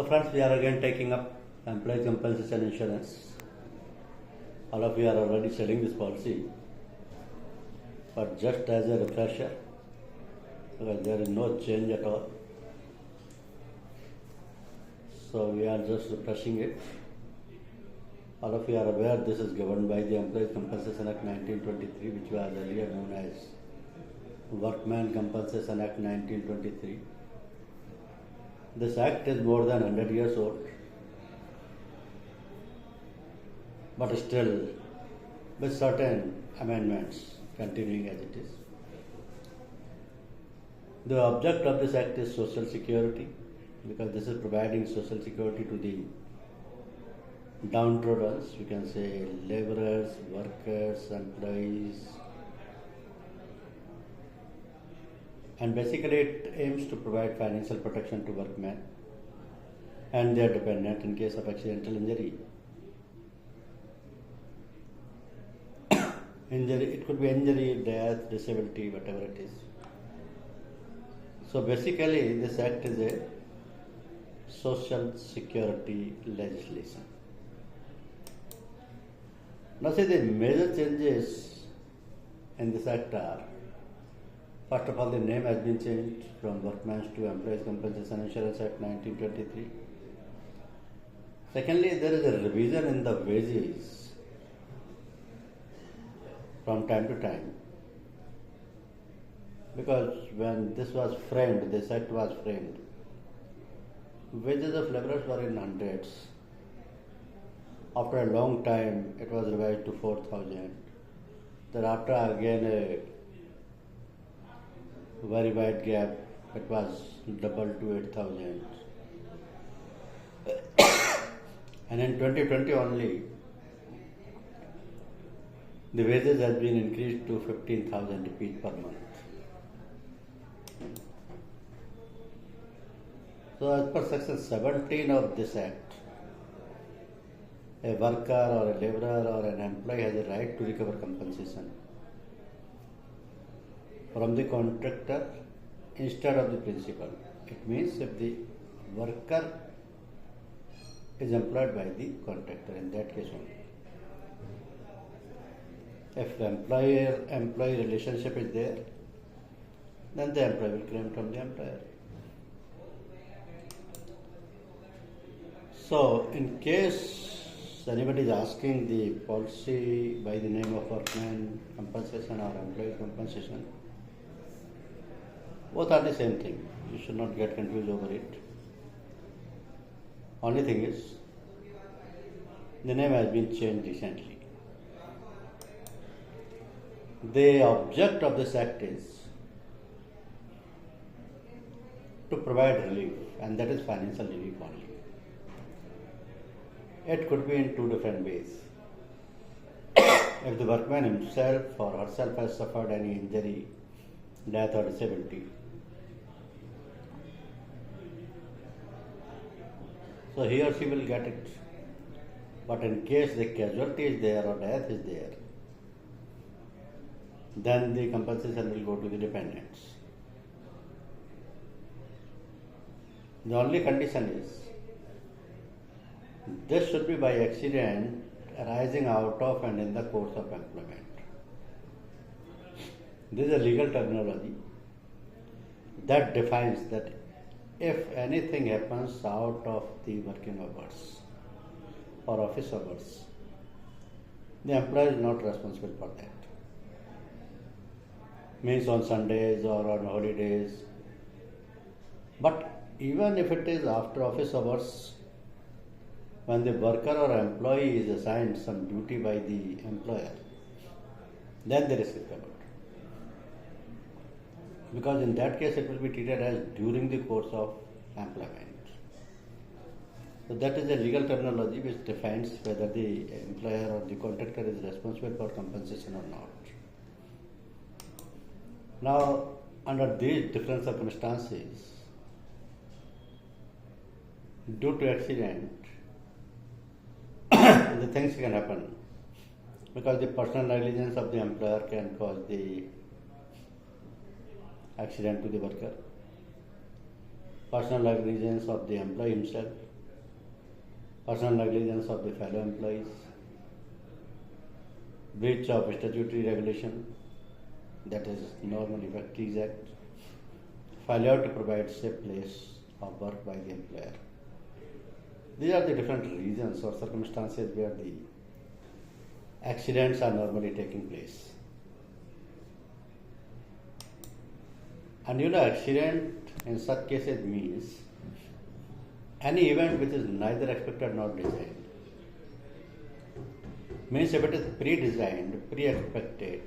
So friends, we are again taking up employee compensation insurance. All of you are already selling this policy, but just as a refresher, because there is no change at all. So we are just refreshing it. All of you are aware this is governed by the Employees Compensation Act 1923, which was earlier known as Workman Compensation Act 1923. This act is more than 100 years old, but still with certain amendments continuing as it is. The object of this act is social security, because this is providing social security to the downtrodden, you can say laborers, workers, employees, and basically it aims to provide financial protection to workmen and their dependent in case of accidental injury. It could be injury, death, disability, whatever it is. So basically this act is a social security legislation. Now see, the major changes in this act are, first of all, the name has been changed from Workmen's to Employees Compensation Insurance Act 1923. Secondly, there is a revision in the wages from time to time, because when this was framed, this act was framed, wages of laborers were in hundreds. After a long time, it was revised to 4,000. Thereafter, again a very wide gap, it was doubled to 8,000. And in 2020 only, the wages has been increased to 15,000 rupees per month. So as per section 17 of this act, a worker or a laborer or an employee has a right to recover compensation from the contractor instead of the principal. It means if the worker is employed by the contractor, in that case only. If employer-employee relationship is there, then the employee will claim from the employer. So in case anybody is asking the policy by the name of workman compensation or employee compensation, both are the same thing. You should not get confused over it. Only thing is, the name has been changed recently. The object of this act is to provide relief, and that is financial relief only. It could be in two different ways. If the workman himself or herself has suffered any injury, death or disability, so he or she will get it. But in case the casualty is there or death is there, then the compensation will go to the dependents. The only condition is, this should be by accident arising out of and in the course of employment. This is a legal terminology that defines that if anything happens out of the working hours or office hours, the employer is not responsible for that. Means on Sundays or on holidays. But even if it is after office hours, when the worker or employee is assigned some duty by the employer, then there is recovered. Because in that case it will be treated as during the course of employment. So that is a legal terminology which defines whether the employer or the contractor is responsible for compensation or not. Now, under these different circumstances, due to accident, the things can happen, because the personal negligence of the employer can cause the accident to the worker. Personal negligence of the employee himself personal negligence of the fellow employees, breach of statutory regulation, that is Normal Factories Act, failure to provide safe place of work by the employer. These are the different reasons or circumstances where the accidents are normally taking place. And accident in such cases means any event which is neither expected nor designed. Means if it is pre-designed, pre-expected,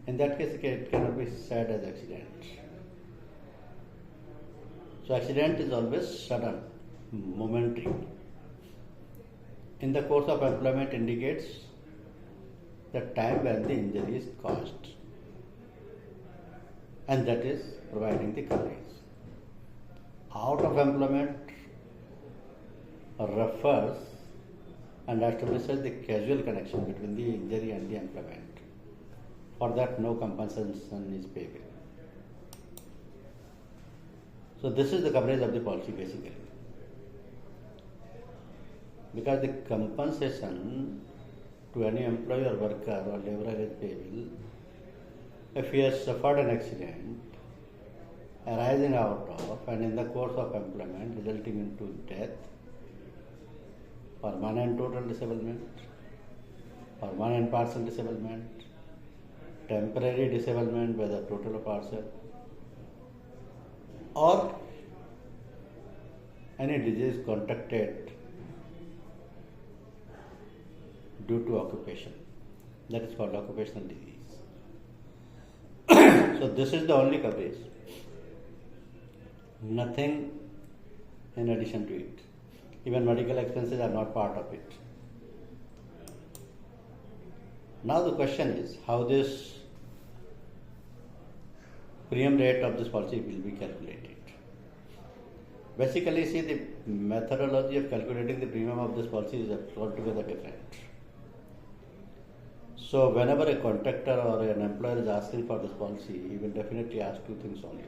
in that case it cannot be said as accident. So accident is always sudden, momentary. In the course of employment indicates the time when the injury is caused, and that is providing the coverage. Out of employment refers and establishes the causal connection between the injury and the employment. For that, no compensation is payable. So this is the coverage of the policy basically. Because the compensation to any employee or worker or laborer is payable if he has suffered an accident arising out of and in the course of employment resulting into death, permanent total disablement, permanent partial disablement, temporary disablement whether total or partial, or any disease contracted due to occupation. That is called occupational disease. So this is the only coverage. Nothing in addition to it. Even medical expenses are not part of it. Now the question is how this premium rate of this policy will be calculated. Basically, see, the methodology of calculating the premium of this policy is altogether different. So whenever a contractor or an employer is asking for this policy, he will definitely ask two things only.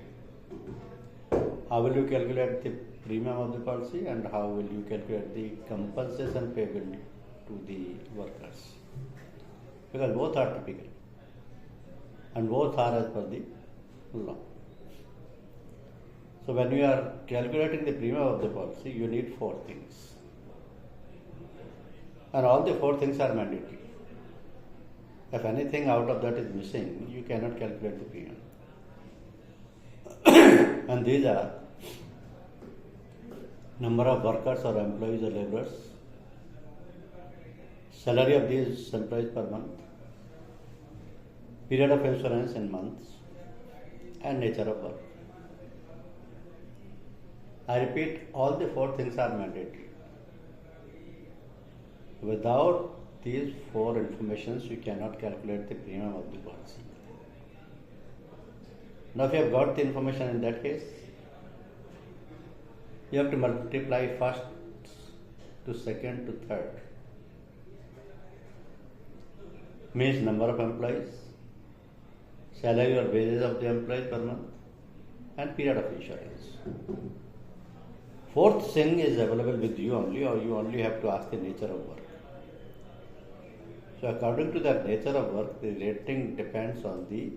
How will you calculate the premium of the policy and how will you calculate the compensation payable to the workers? Because both are typical and both are as per the law. So when you are calculating the premium of the policy, you need four things. And all the four things are mandatory. If anything out of that is missing, you cannot calculate the premium. And these are number of workers or employees or laborers, salary of these employees per month, period of insurance in months, and nature of work. I repeat, all the four things are mandatory. Without these four informations, you cannot calculate the premium of the policy. Now, if you have got the information in that case, you have to multiply first to second to third. Means number of employees, salary or wages of the employees per month, and period of insurance. Fourth thing is available with you only, or you only have to ask the nature of work. So according to the nature of work, the rating depends on the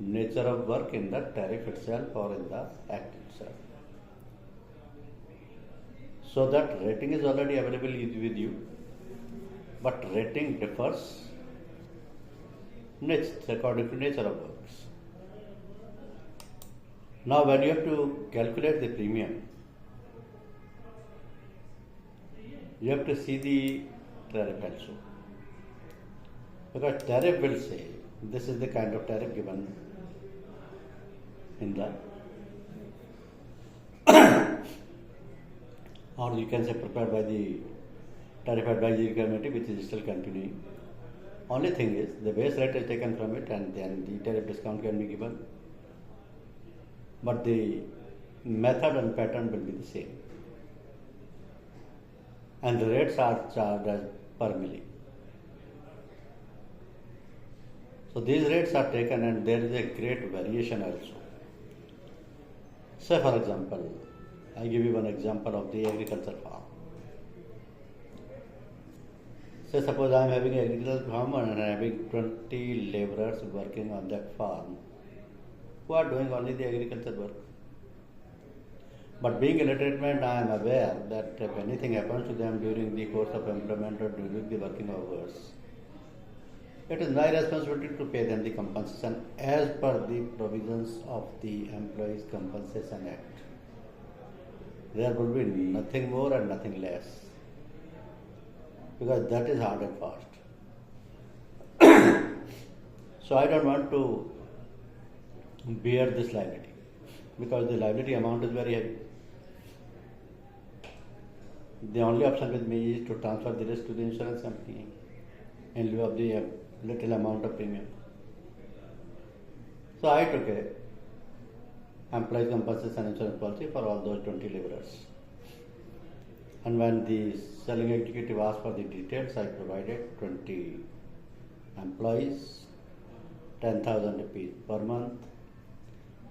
nature of work in the tariff itself or in the act itself. So that rating is already available with you, but rating differs according to nature of works. Now when you have to calculate the premium, you have to see the tariff also. Because tariff will say, this is the kind of tariff given in the or you can say prepared by the Tariff Advisory Committee, which is still continuing. Only thing is, the base rate is taken from it and then the tariff discount can be given. But the method and pattern will be the same. And the rates are charged as per milli. So these rates are taken and there is a great variation also. Say for example, I give you one example of the agriculture farm. Say suppose I am having an agricultural farm and I am having 20 laborers working on that farm who are doing only the agriculture work. But being illiterate man, I am aware that if anything happens to them during the course of employment or during the working hours, it is my responsibility to pay them the compensation as per the provisions of the Employees Compensation Act. There will be nothing more and nothing less, because that is hard and fast. So I don't want to bear this liability, because the liability amount is very heavy. The only option with me is to transfer the risk to the insurance company in lieu of the little amount of premium. So I took a employees compensation insurance policy for all those 20 laborers. And when the selling executive asked for the details, I provided 20 employees, 10,000 rupees per month,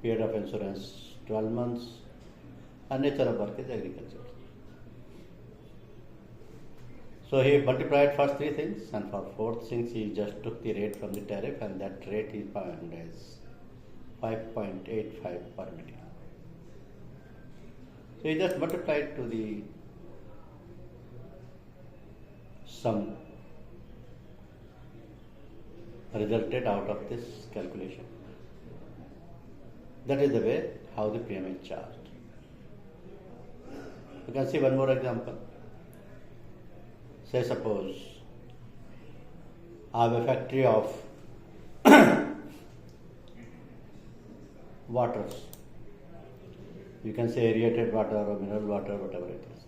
period of insurance 12 months, and nature of work is agriculture. So he multiplied first three things, and for fourth things he just took the rate from the tariff, and that rate is found as 5.85 per million. So he just multiplied to the sum resulted out of this calculation. That is the way how the premium is charged. You can see one more example. Say suppose I have a factory of waters. You can say aerated water or mineral water, whatever it is.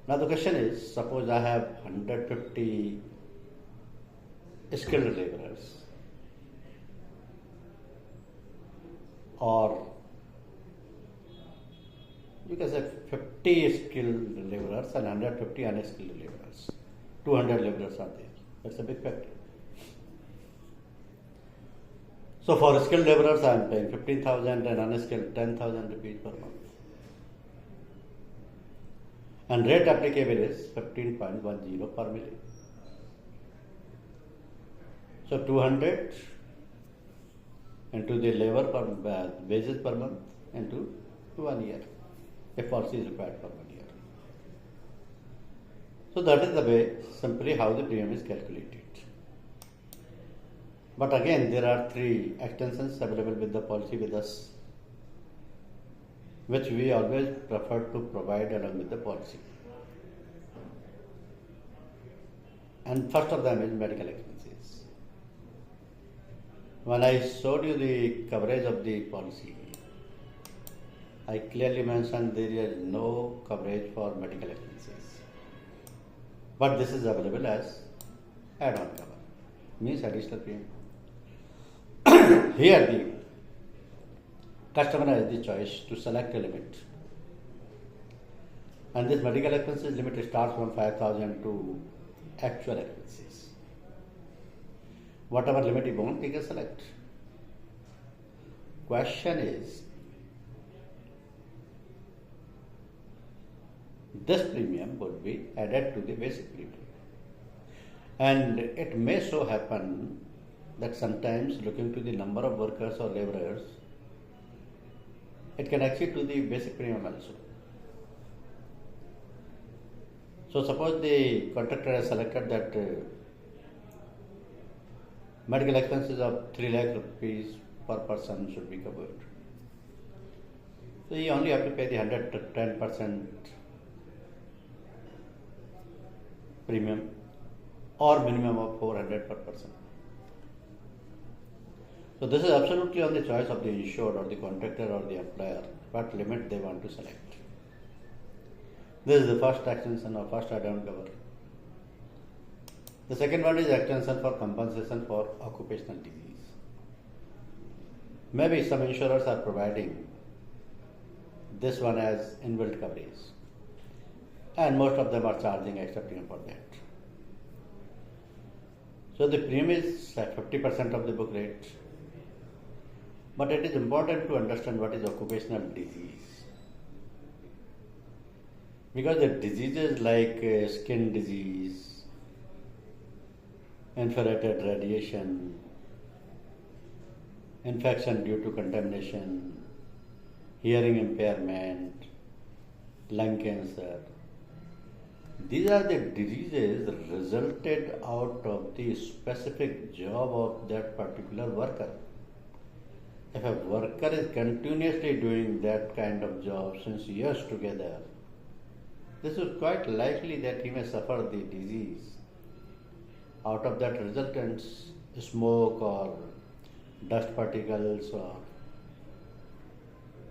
Now the question is, suppose I have 150 skilled laborers, or you can say 50 skilled laborers and 150 unskilled laborers. 200 laborers are there. That's a big factory. So for skilled laborers I am paying 15,000 and unskilled 10,000 rupees per month. And rate applicable is 15.10 per million. So 200 into the labor per wages per month into 1 year. A policy is required for 1 year. So that is the way simply how the premium is calculated. But again, there are 3 extensions available with the policy with us, which we always prefer to provide along with the policy. And first of them is medical expenses. When I showed you the coverage of the policy, I clearly mentioned there is no coverage for medical expenses. But this is available as add-on cover, means additional premium. Here the customer has the choice to select a limit. And this medical expenses limit starts from 5,000 to actual expenses. Whatever limit you want, you can select. Question is, this premium would be added to the basic premium. And it may so happen that sometimes looking to the number of workers or laborers, it can exceed to the basic premium also. So suppose the contractor has selected that medical expenses of 3 lakh rupees per person should be covered. So you only have to pay the 110% premium or minimum of 400 per person. So this is absolutely on the choice of the insured or the contractor or the employer, what limit they want to select. This is the first extension or first add-on cover. The second one is extension for compensation for occupational disease. Maybe some insurers are providing this one as inbuilt coverage, and most of them are charging extra premium for that. So the premium is at 50% of the book rate. But it is important to understand what is occupational disease. Because the diseases like skin disease, infrared radiation, infection due to contamination, hearing impairment, lung cancer, these are the diseases resulted out of the specific job of that particular worker. If a worker is continuously doing that kind of job since years together, this is quite likely that he may suffer the disease. Out of that resultant smoke or dust particles or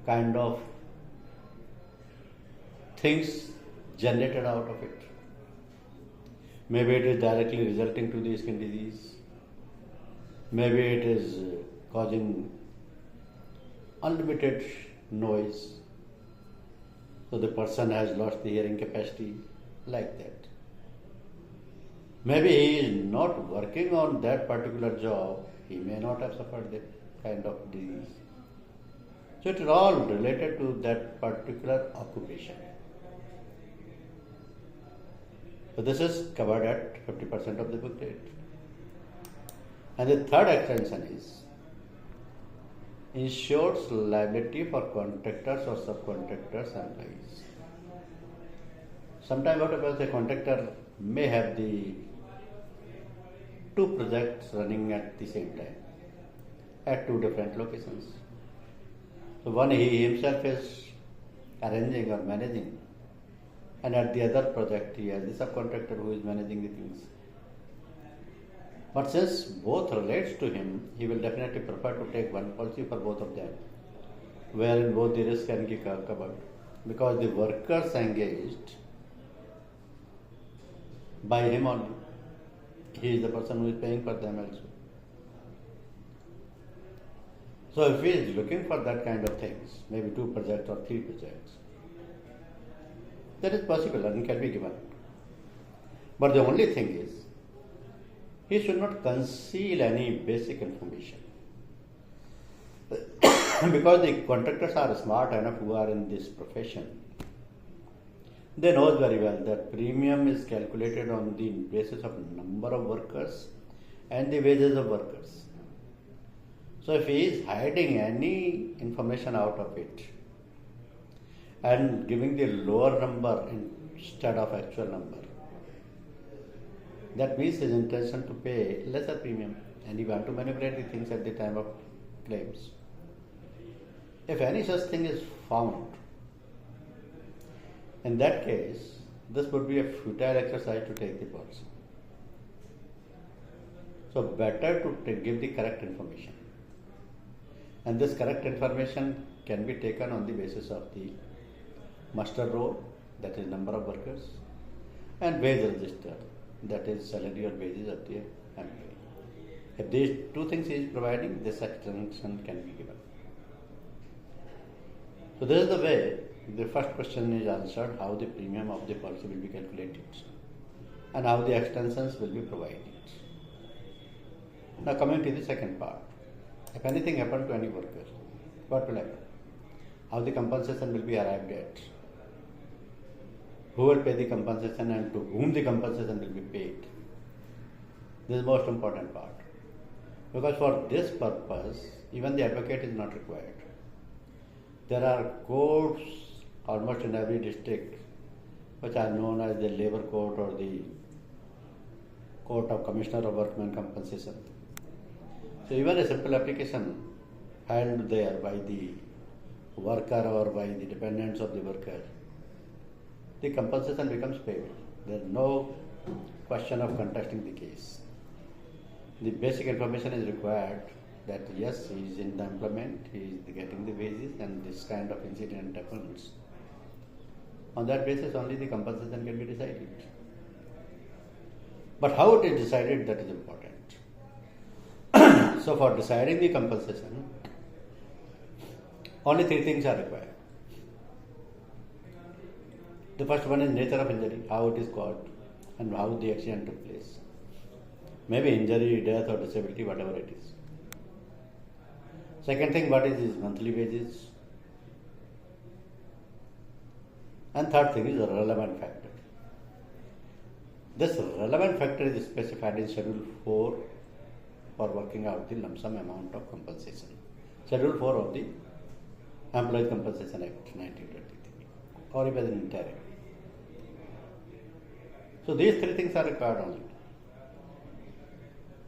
kind of things generated out of it. Maybe it is directly resulting to the skin disease. Maybe it is causing unlimited noise. So the person has lost the hearing capacity, like that. Maybe he is not working on that particular job, he may not have suffered that kind of disease. So it is all related to that particular occupation. So this is covered at 50% of the book rate. And the third extension is insured's liability for contractors or subcontractors employees. Sometimes what happens, a contractor may have the two projects running at the same time at two different locations. So one he himself is arranging or managing, and at the other project he has the subcontractor who is managing the things. But since both relates to him, he will definitely prefer to take one policy for both of them, wherein both the risk can be covered, because the workers engaged by him only. He is the person who is paying for them also. So if he is looking for that kind of things, maybe two projects or three projects, that is possible and can be given. But the only thing is, he should not conceal any basic information. Because the contractors are smart enough who are in this profession. They know very well that premium is calculated on the basis of number of workers and the wages of workers. So if he is hiding any information out of it and giving the lower number instead of actual number, that means his intention to pay lesser premium, and he want to manipulate the things at the time of claims. If any such thing is found, in that case, this would be a futile exercise to take the policy. So better to give the correct information. And this correct information can be taken on the basis of the muster roll, that is number of workers, and wage register, that is salary or wages of the employee. If these two things he is providing, this extension can be given. So this is the way the first question is answered, how the premium of the policy will be calculated and how the extensions will be provided. Now coming to the second part, if anything happened to any worker, what will happen? How the compensation will be arrived at? Who will pay the compensation and to whom the compensation will be paid? This is the most important part. Because for this purpose, even the advocate is not required. There are courts almost in every district which are known as the labor court or the court of commissioner of workmen compensation. So even a simple application filed there by the worker or by the dependents of the worker, the compensation becomes payable. There is no question of contesting the case. The basic information is required that yes, he is in the employment, he is getting the wages, and this kind of incident happens. On that basis only the compensation can be decided. But how it is decided, that is important. So for deciding the compensation, only three things are required. The first one is nature of injury, how it is caused and how the accident took place. Maybe injury, death or disability, whatever it is. Second thing, what is his monthly wages? And third thing is the relevant factor. This relevant factor is specified in Schedule 4 for working out the lump sum amount of compensation. Schedule 4 of the Employee Compensation Act 1923, or even in interim. So these three things are required only.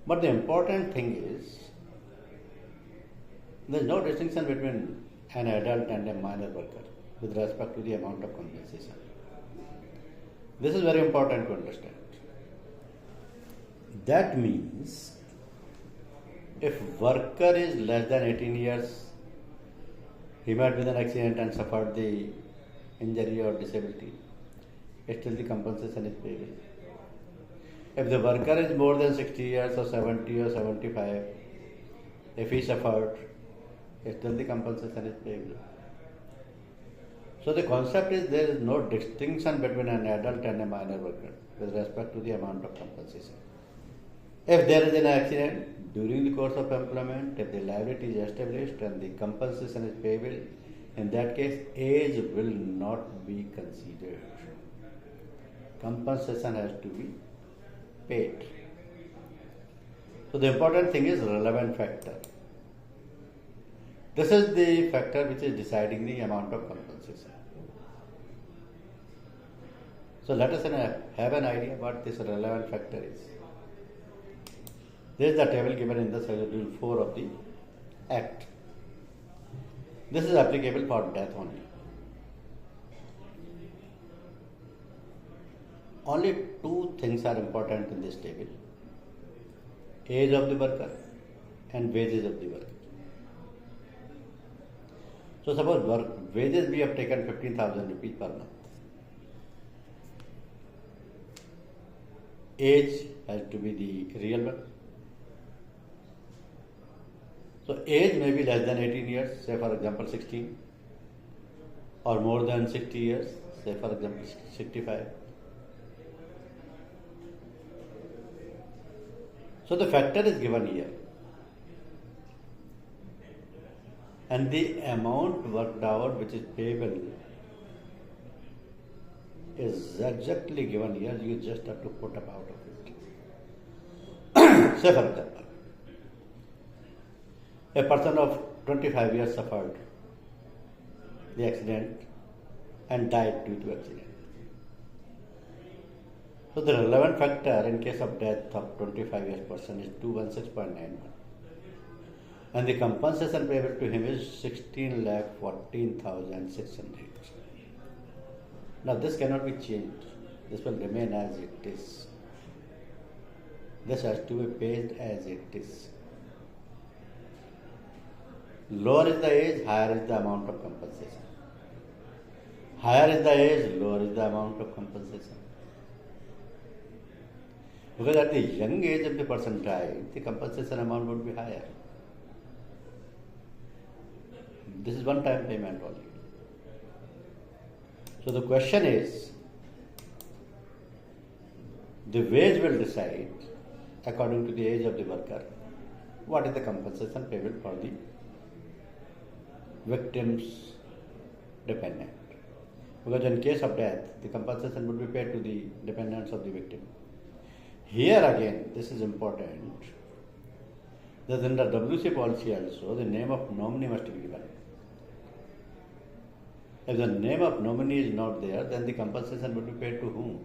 But the important thing is, there is no distinction between an adult and a minor worker with respect to the amount of compensation. This is very important to understand. That means, if worker is less than 18 years, he met with an accident and suffered the injury or disability, still the compensation is payable. If the worker is more than 60 years or 70 or 75, if he suffered, still the compensation is payable. So the concept is, there is no distinction between an adult and a minor worker with respect to the amount of compensation. If there is an accident during the course of employment, if the liability is established and the compensation is payable, in that case, age will not be considered. Compensation has to be paid. So the important thing is relevant factor. This is the factor which is deciding the amount of compensation. So let us have an idea what this relevant factor is. This is the table given in the Schedule 4 of the Act. This is applicable for death only. Only two things are important in this table: age of the worker and wages of the worker. So suppose wages we have taken 15,000 rupees per month. Age has to be the real one. So age may be less than 18 years, say for example 16, or more than 60 years, say for example 65. So the factor is given here, and the amount worked out which is payable is exactly given here. You just have to put up out of it. Say for example, a person of 25 years suffered the accident and died due to accident. So the relevant factor in case of death of 25 years person is 216.91, and the compensation payable to him is 16,14,600. Now this cannot be changed. This will remain as it is. This has to be paid as it is. Lower is the age, higher is the amount of compensation. Higher is the age, lower is the amount of compensation. Because at the young age of the person died, the compensation amount would be higher. This is one-time payment only. So the question is, the wage will decide, according to the age of the worker, what is the compensation payable for the victim's dependent. Because in case of death, the compensation would be paid to the dependents of the victim. Here again, this is important, that in the WC policy also, the name of nominee must be given. If the name of nominee is not there, then the compensation would be paid to whom?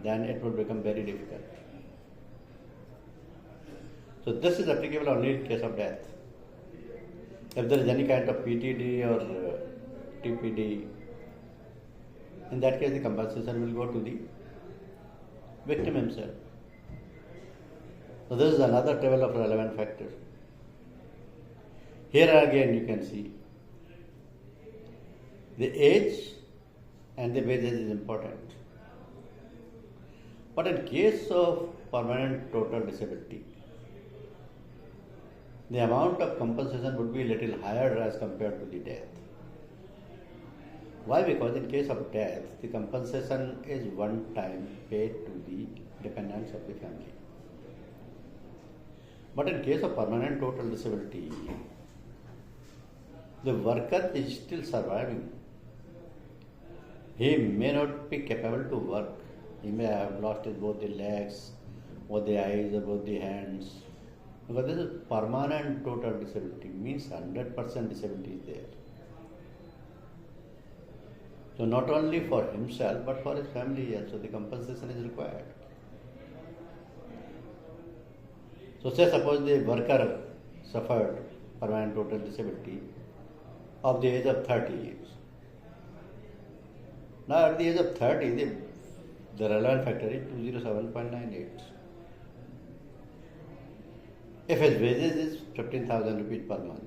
Then it would become very difficult. So this is applicable only in case of death. If there is any kind of PTD or TPD, in that case the compensation will go to the victim himself. So this is another table of relevant factors. Here again you can see the age and the wages is important. But in case of permanent total disability, the amount of compensation would be a little higher as compared to the death. Why? Because in case of death, the compensation is one time paid to the dependents of the family. But in case of permanent total disability, the worker is still surviving. he may not be capable to work. He may have lost his both the legs, both the eyes, or both the hands. Because this is permanent total disability, means 100% disability is there. So not only for himself but for his family also the compensation is required. So say suppose the worker suffered permanent total disability of the age of 30 years. Now at the age of 30, the relevant factor is 207.98. If his wages is 15,000 rupees per month,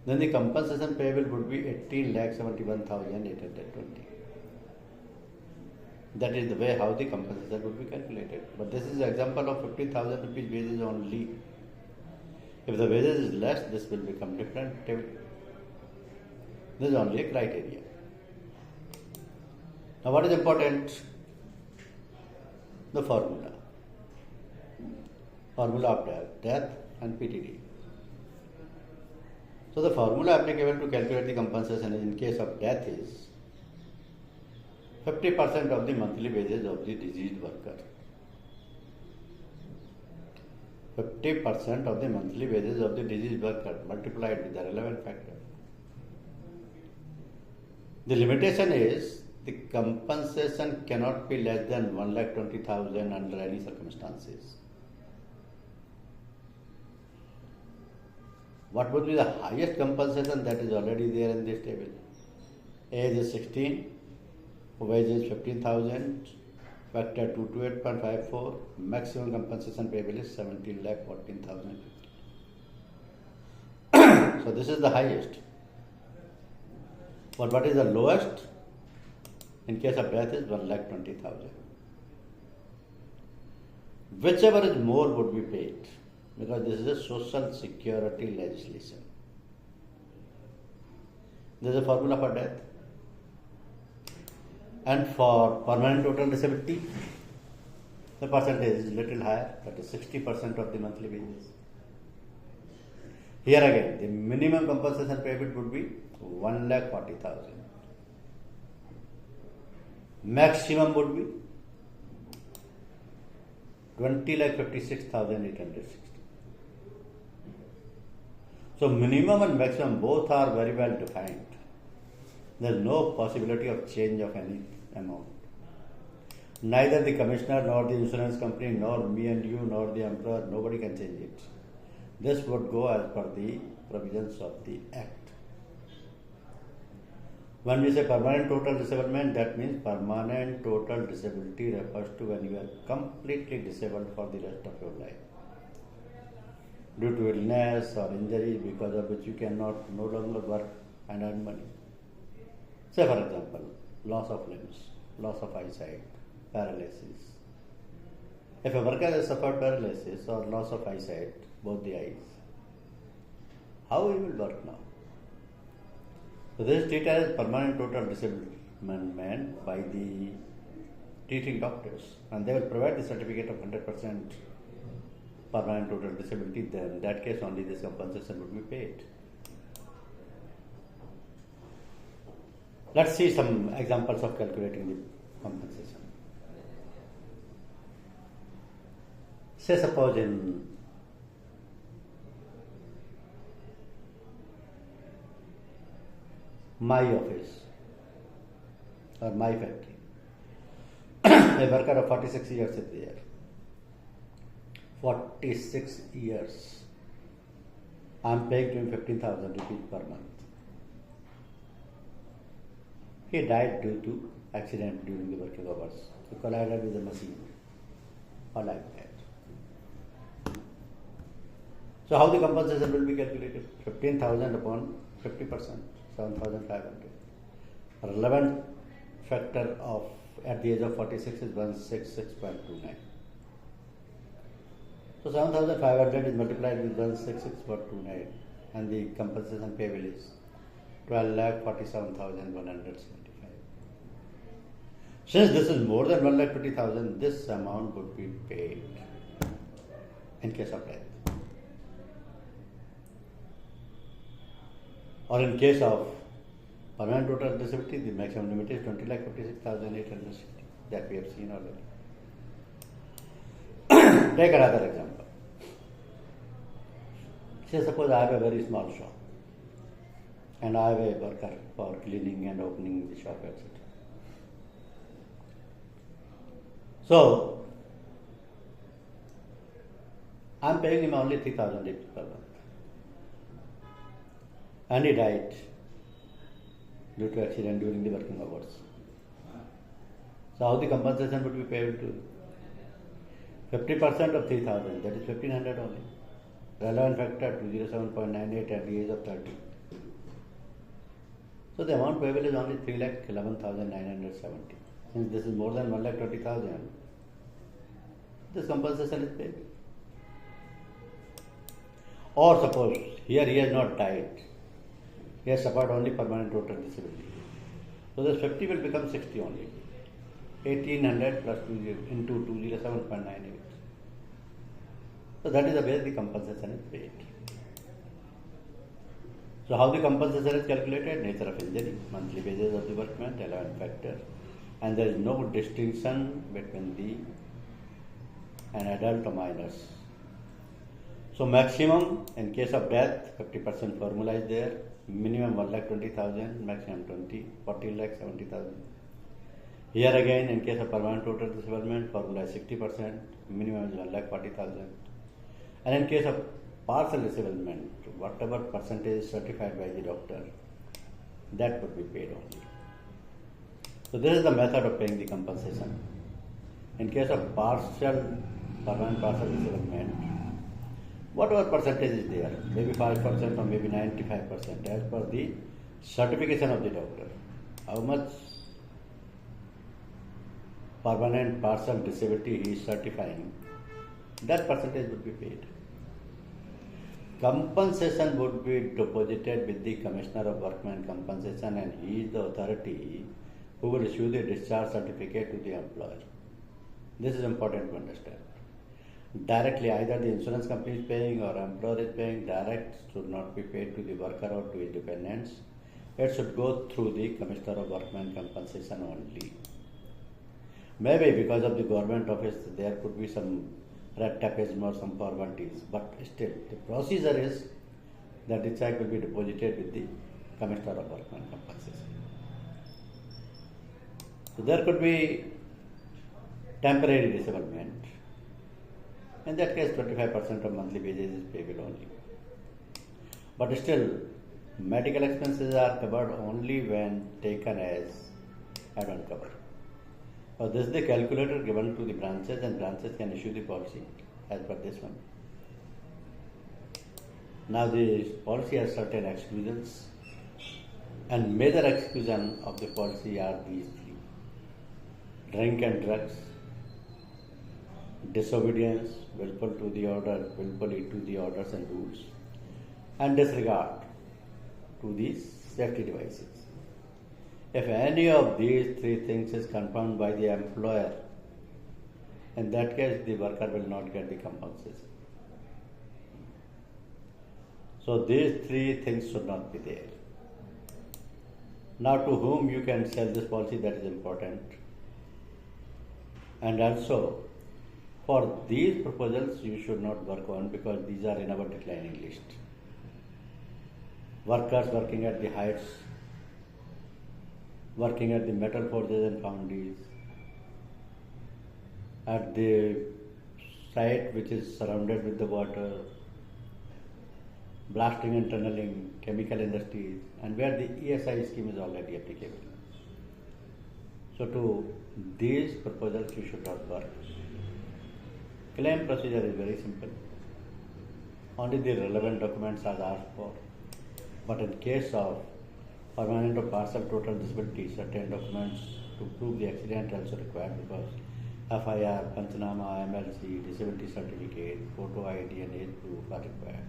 then the compensation payable would be 18,71,820. That is the way how the compensation would be calculated. But this is an example of 15,000 rupees wages only. If the wages is less, this will become different table. This is only a criteria. Now what is important? The formula. Formula of death and PTD. So the formula applicable to calculate the compensation in case of death is 50% of the monthly wages of the deceased worker. 50% of the monthly wages of the deceased worker multiplied with the relevant factor. The limitation is the compensation cannot be less than 1,20,000 under any circumstances. What would be the highest compensation that is already there in this table? Age is 16, wage is 15,000, factor 228.54, maximum compensation payable is 17,14,050. So this is the highest. But what is the lowest? In case of death is 1,20,000. Whichever is more would be paid, because this is a social security legislation. There is a formula for death. And for permanent total disability, the percentage is little higher, that is 60% of the monthly wages. Here again, the minimum compensation payment would be 1,40,000. Maximum would be 20,56,860. So minimum and maximum both are very well defined. There is no possibility of change of any amount. Neither the commissioner nor the insurance company nor me and you nor the employer, nobody can change it. This would go as per the provisions of the Act. When we say permanent total disablement, that means permanent total disability refers to when you are completely disabled for the rest of your life. Due to illness or injury because of which you cannot no longer work and earn money. Say for example, loss of limbs, loss of eyesight, paralysis. If a worker has suffered paralysis or loss of eyesight, both the eyes, how he will work now? So this is treated as permanent total disablement by the treating doctors, and they will provide the certificate of 100% permanent total disability. Then in that case only this compensation would be paid. Let's see some examples of calculating the compensation. Say suppose in my office or my factory, a worker of 46 years is there. 46 years. I am paying to him 15,000 rupees per month. He died due to accident during the working hours. He collided with the machine or like that. So how the compensation will be calculated? 15,000 upon 50%, 7,500. Relevant factor of at the age of 46 is 166.29. So 7,500 is multiplied with 166.29 and the compensation payable is 12,47,175. Since this is more than 1,20,000, this amount would be paid in case of death. Or in case of Permanent total disability, the maximum limit is 20,56,860 that we have seen already. Take another example. Say suppose I have a very small shop and I have a worker for cleaning and opening the shop, etc. So, I am paying him only 3,000 rupees per month. And he died due to accident during the working hours. So, how the compensation would be paid to? 50% of 3,000, that is 1,500 only. Relevant factor 207.98 at the age of 30. So, the amount payable is only 3,11,970. Since this is more than 1,20,000, this compensation is paid. Or suppose here he has not died, he has suffered only permanent total disability. So this 50 will become 60 only. 1,800 plus 20 into 207.98. So that is the way the compensation is paid. So how the compensation is calculated? Nature of injury, monthly wages of the workman, relevant factor, and there is no distinction between an adult or minors. So maximum in case of death 50% formula is there, minimum 1,20,000, maximum 40,70,000. Here again in case of permanent total disablement formula is 60%, minimum is 1,40,000. And in case of partial disablement, whatever percentage is certified by the doctor, that would be paid only. So this is the method of paying the compensation. In case of permanent partial disablement, whatever percentage is there, maybe 5% or maybe 95%, as per the certification of the doctor. How much permanent partial disability he is certifying, that percentage would be paid. Compensation would be deposited with the Commissioner of Workmen Compensation, and he is the authority who will issue the discharge certificate to the employer. This is important to understand. Directly, either the insurance company is paying or employer is paying, direct should not be paid to the worker or to his dependents. It should go through the Commissioner of Workmen Compensation only. Maybe because of the government office there could be some red tapeism or some formalities, but still the procedure is that the check will be deposited with the Commissioner of Workmen Compensation. So there could be temporary disablement. In that case, 25% of monthly wages is payable only. But still, medical expenses are covered only when taken as add-on cover. So this is the calculator given to the branches, and branches can issue the policy as per this one. Now the policy has certain exclusions, and major exclusion of the policy are these three: drink and drugs, disobedience, willfully to the orders and rules, and disregard to these safety devices. If any of these three things is confirmed by the employer, in that case the worker will not get the compensation. So these three things should not be there. Now to whom you can sell this policy, that is important. And also, for these proposals you should not work on, because these are in our declining list. Workers working at the heights, working at the metal forges and foundries, at the site which is surrounded with the water, blasting and tunneling, chemical industries, and where the ESI scheme is already applicable. So to these proposals you should not work. Claim procedure is very simple. Only the relevant documents are asked for. But in case of permanent or partial total disability, certain documents to prove the accident are also required, because FIR, Panchanama, MLC, disability certificate, photo ID and age proof are required.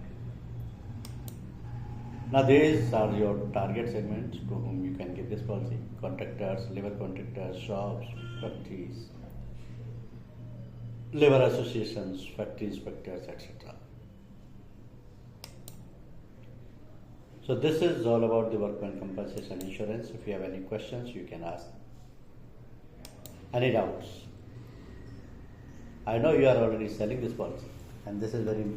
Now these are your target segments to whom you can give this policy: contractors, labor contractors, shops, factories, labor associations, factory inspectors, etc. So this is all about the workman compensation insurance. If you have any questions, you can ask. Any doubts? I know you are already selling this policy, and this is very important.